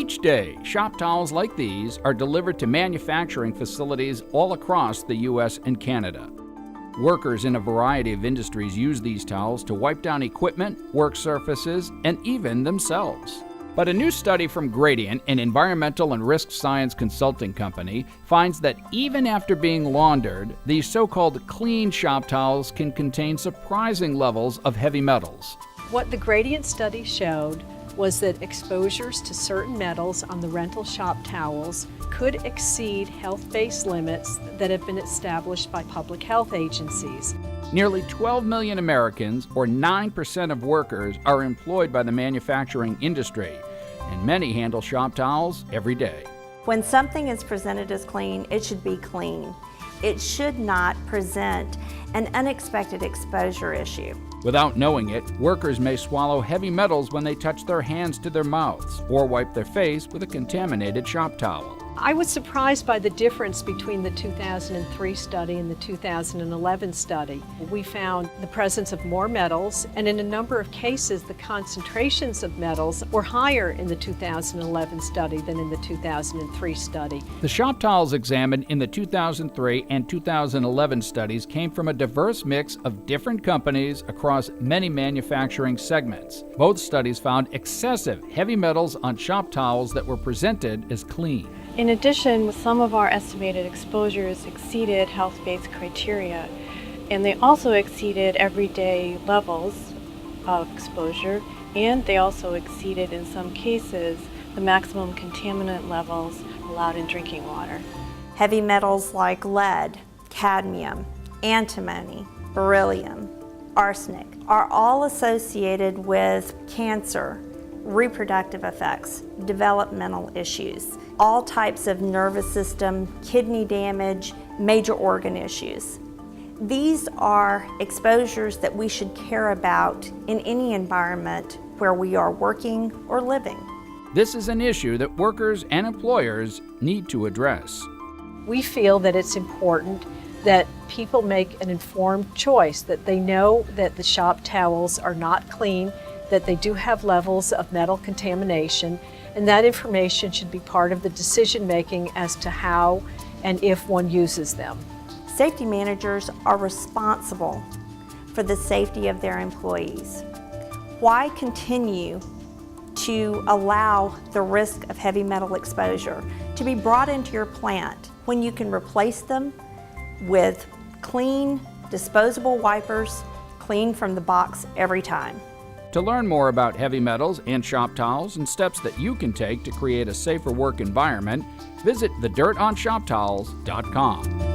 Each day, shop towels like these are delivered to manufacturing facilities all across the U.S. and Canada. Workers in a variety of industries use these towels to wipe down equipment, work surfaces, and even themselves. But a new study from Gradient, an environmental and risk science consulting company, finds that even after being laundered, these so-called clean shop towels can contain surprising levels of heavy metals. What the Gradient study showed was that exposures to certain metals on the rental shop towels could exceed health-based limits that have been established by public health agencies. Nearly 12 million Americans, or 9% of workers, are employed by the manufacturing industry, and many handle shop towels every day. When something is presented as clean, it should be clean. It should not present an unexpected exposure issue. Without knowing it, workers may swallow heavy metals when they touch their hands to their mouths or wipe their face with a contaminated shop towel. I was surprised by the difference between the 2003 study and the 2011 study. We found the presence of more metals, and in a number of cases, the concentrations of metals were higher in the 2011 study than in the 2003 study. The shop towels examined in the 2003 and 2011 studies came from a diverse mix of different companies across many manufacturing segments. Both studies found excessive heavy metals on shop towels that were presented as clean. In addition, some of our estimated exposures exceeded health-based criteria, and they also exceeded everyday levels of exposure, and they also exceeded, in some cases, the maximum contaminant levels allowed in drinking water. Heavy metals like lead, cadmium, antimony, beryllium, arsenic are all associated with cancer, reproductive effects, developmental issues, all types of nervous system, kidney damage, major organ issues. These are exposures that we should care about in any environment where we are working or living. This is an issue that workers and employers need to address. We feel that it's important that people make an informed choice, that they know that the shop towels are not clean, that they do have levels of metal contamination, and that information should be part of the decision-making as to how and if one uses them. Safety managers are responsible for the safety of their employees. Why continue to allow the risk of heavy metal exposure to be brought into your plant when you can replace them with clean, disposable wipers, clean from the box every time? To learn more about heavy metals and shop towels and steps that you can take to create a safer work environment, visit thedirtonshoptowels.com.